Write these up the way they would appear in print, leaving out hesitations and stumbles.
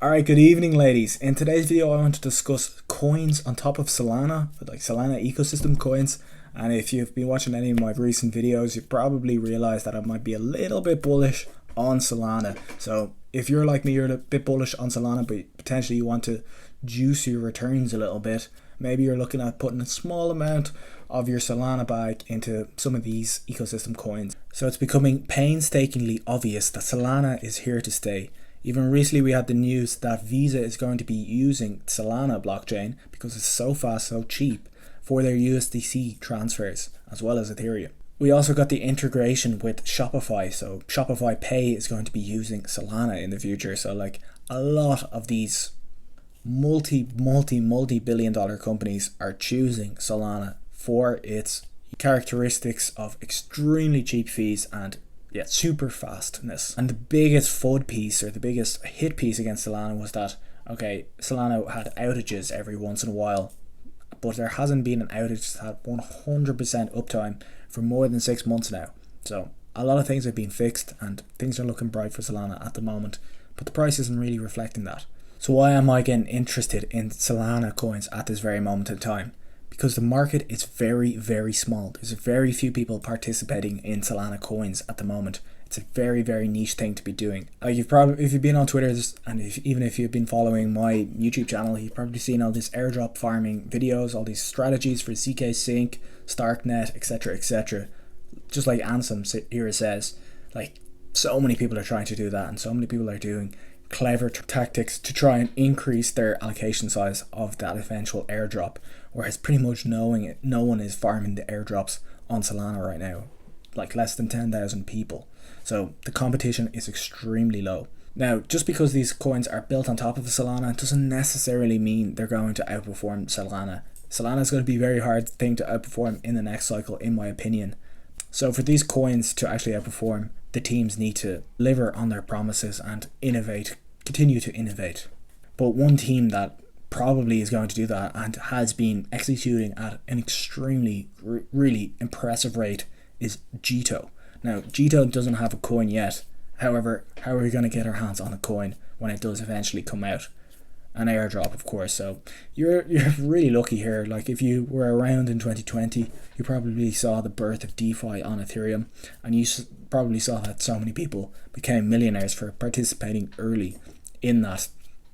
Alright, good evening ladies. In today's video I want to discuss coins on top of Solana, like Solana ecosystem coins. And if you've been watching any of my recent videos, you probably realized that I might be a little bit bullish on Solana. So if you're like me, you're a bit bullish on Solana, but potentially you want to juice your returns a little bit. Maybe you're looking at putting a small amount of your Solana bag into some of these ecosystem coins. So it's becoming painstakingly obvious that Solana is here to stay. Even recently we had the news that Visa is going to be using Solana blockchain because it's so fast, so cheap for their USDC transfers as well as Ethereum. We also got the integration with Shopify, so Shopify Pay is going to be using Solana in the future. So like a lot of these multi-billion dollar companies are choosing Solana for its characteristics of extremely cheap fees and super fastness. And the biggest FUD piece, or the biggest hit piece against Solana, was that Solana had outages every once in a while, but there hasn't been an outage that had 100% uptime for more than 6 months now. So a lot of things have been fixed and things are looking bright for Solana at the moment, but the price isn't really reflecting that. So why am I getting interested in Solana coins at this very moment in time? Because the market is very, very small. There's very few people participating in Solana coins at the moment. It's a very, very niche thing to be doing. Like if you've been on Twitter, and even if you've been following my YouTube channel, you've probably seen all these airdrop farming videos, all these strategies for ZK Sync, Starknet, etc., etc. Just like Ansem here says, like so many people are trying to do that, and so many people are doing clever tactics to try and increase their allocation size of that eventual airdrop, whereas pretty much no one is farming the airdrops on Solana right now, like less than 10,000 people. So the competition is extremely low. Now, just because these coins are built on top of Solana doesn't necessarily mean they're going to outperform Solana. Solana is going to be a very hard thing to outperform in the next cycle, in my opinion. So for these coins to actually outperform, the teams need to deliver on their promises and continue to innovate. But one team that probably is going to do that and has been executing at an extremely, really impressive rate is Gito. Now, Gito doesn't have a coin yet. However, how are we going to get our hands on a coin when it does eventually come out? An airdrop, of course. So you're really lucky here. Like if you were around in 2020, you probably saw the birth of DeFi on Ethereum, and you probably saw that so many people became millionaires for participating early in that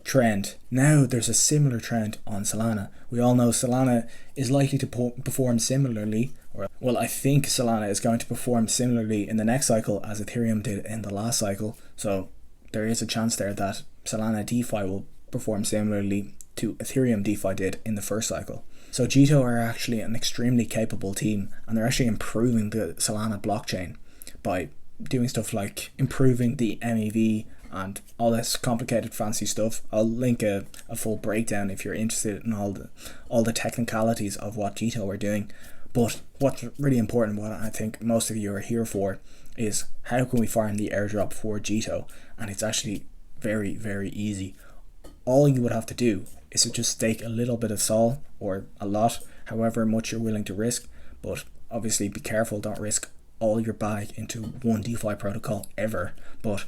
trend. Now there's a similar trend on Solana. We all know Solana is likely to perform similarly, I think Solana is going to perform similarly in the next cycle as Ethereum did in the last cycle. So there is a chance there that Solana DeFi will perform similarly to Ethereum DeFi did in the first cycle. So Gito are actually an extremely capable team, and they're actually improving the Solana blockchain by doing stuff like improving the MEV and all this complicated fancy stuff. I'll link a full breakdown if you're interested in all the technicalities of what Gito are doing. But what's really important, what I think most of you are here for, is how can we farm the airdrop for Gito? And it's actually very, very easy. All you would have to do is to just stake a little bit of Sol, or a lot, however much you're willing to risk. But obviously be careful, don't risk all your bag into one DeFi protocol ever. But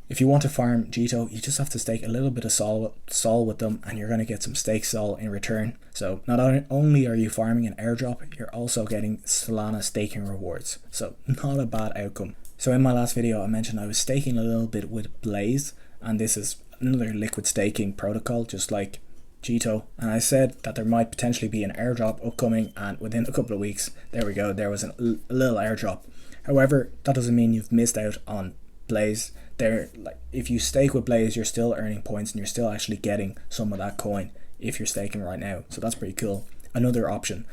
if you want to farm Gito, you just have to stake a little bit of Sol with them, and you're going to get some stake Sol in return. So not only are you farming an airdrop, you're also getting Solana staking rewards. So not a bad outcome. So in my last video I mentioned I was staking a little bit with Blaze, and this is another liquid staking protocol just like Gito, and I said that there might potentially be an airdrop upcoming, and within a couple of weeks there we go, there was a little airdrop. However, that doesn't mean you've missed out on Blaze. If you stake with Blaze, you're still earning points and you're still actually getting some of that coin if you're staking right now. So that's pretty cool. Another option,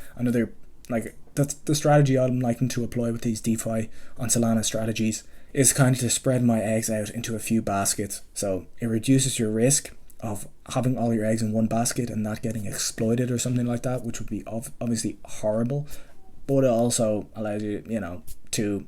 that's the strategy I'm liking to employ with these DeFi on Solana strategies, is kind of to spread my eggs out into a few baskets. So it reduces your risk of having all your eggs in one basket and not getting exploited or something like that, which would be obviously horrible. But it also allows you, to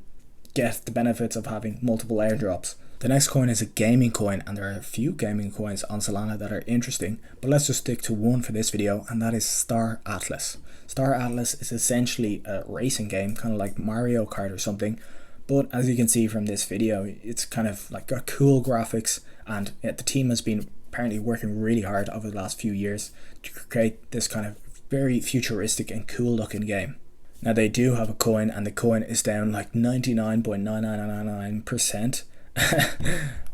get the benefits of having multiple airdrops. The next coin is a gaming coin, and there are a few gaming coins on Solana that are interesting, but let's just stick to one for this video, and that is Star Atlas. Star Atlas is essentially a racing game, kind of like Mario Kart or something, but as you can see from this video, it's kind of like got cool graphics, and the team has been apparently working really hard over the last few years to create this kind of very futuristic and cool looking game. Now they do have a coin, and the coin is down like 99.9999%.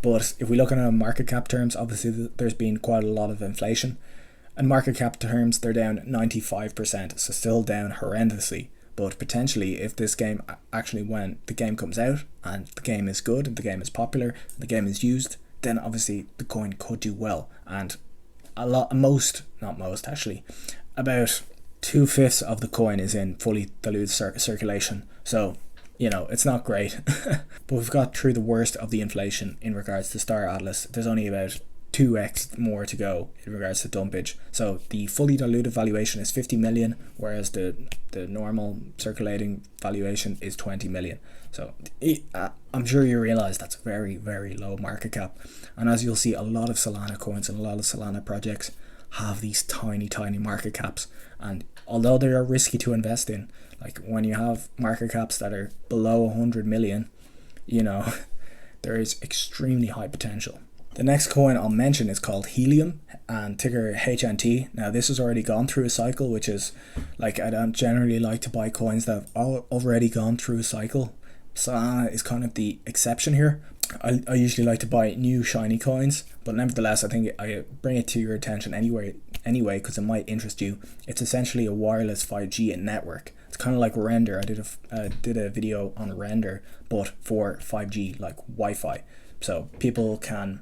But if we look at it on market cap terms, obviously there's been quite a lot of inflation. And market cap terms, they're down 95%, so still down horrendously. But potentially, if this game actually, when the game comes out and the game is good and the game is popular, the game is used, then obviously the coin could do well. And about 2/5 of the coin is in fully diluted circulation. So, you know, it's not great. But we've got through the worst of the inflation in regards to Star Atlas. There's only about 2x more to go in regards to dumpage. So the fully diluted valuation is 50 million, whereas the normal circulating valuation is 20 million. So I'm sure you realize that's a very, very low market cap. And as you'll see, a lot of Solana coins and a lot of Solana projects have these tiny market caps. And although they are risky to invest in, like when you have market caps that are below 100 million, you know, there is extremely high potential. The next coin I'll mention is called Helium, and ticker HNT. Now this has already gone through a cycle, which is like, I don't generally like to buy coins that have already gone through a cycle. Solana is kind of the exception here. I usually like to buy new shiny coins, but nevertheless I think I bring it to your attention anyway because it might interest you. It's essentially a wireless 5G network. It's kind of like Render. I did a video on Render, but for 5G, like Wi-Fi. So people can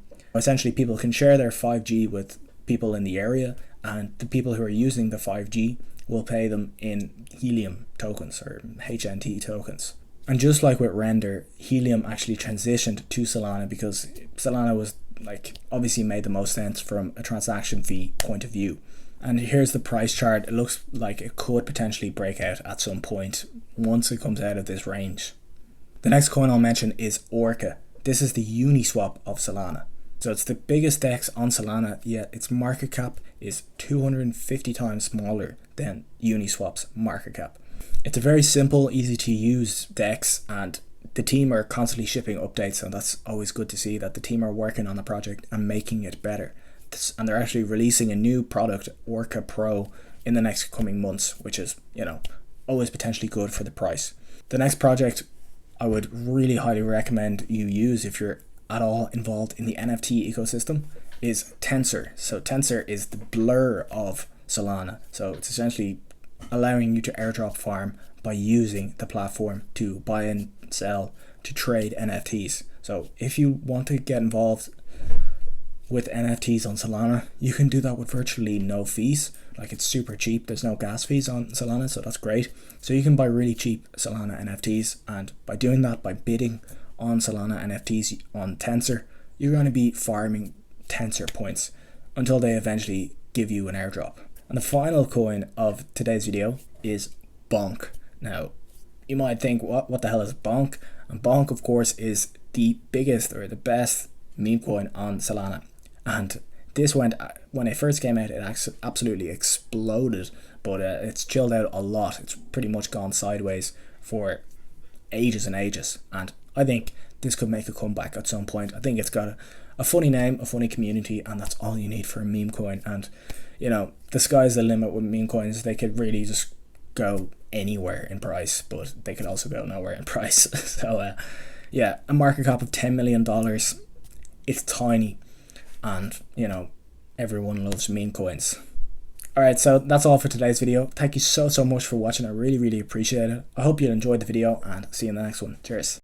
share their 5G with people in the area, and the people who are using the 5G will pay them in Helium tokens or HNT tokens. And just like with Render, Helium actually transitioned to Solana because Solana was like obviously made the most sense from a transaction fee point of view. And here's the price chart. It looks like it could potentially break out at some point once it comes out of this range. The next coin I'll mention is Orca. This is the Uniswap of Solana. So it's the biggest DEX on Solana, yet its market cap is 250 times smaller than Uniswap's market cap. It's a very simple, easy to use DEX, and the team are constantly shipping updates, and that's always good to see that the team are working on the project and making it better. And they're actually releasing a new product, Orca Pro, in the next coming months, which is, you know, always potentially good for the price. The next project I would really highly recommend you use if you're at all involved in the NFT ecosystem is Tensor. So Tensor is the Blur of Solana. So it's essentially allowing you to airdrop farm by using the platform to buy and sell, to trade NFTs. So if you want to get involved with NFTs on Solana, you can do that with virtually no fees. Like, it's super cheap. There's no gas fees on Solana, so that's great. So you can buy really cheap Solana NFTs, and by doing that, by bidding on Solana NFTs on Tensor, you're going to be farming Tensor points until they eventually give you an airdrop. And the final coin of today's video is Bonk. Now, you might think, what the hell is Bonk? And Bonk, of course, is the biggest or the best meme coin on Solana. And this when it first came out, it absolutely exploded, but it's chilled out a lot. It's pretty much gone sideways for ages and ages, and I think this could make a comeback at some point. I think it's got a funny name, a funny community, and that's all you need for a meme coin. And you know, the sky's the limit with meme coins. They could really just go anywhere in price, but they could also go nowhere in price. So yeah, a market cap of $10 million. It's tiny, and you know, everyone loves meme coins. Alright, so that's all for today's video. Thank you so much for watching. I really appreciate it. I hope you enjoyed the video, and see you in the next one. Cheers.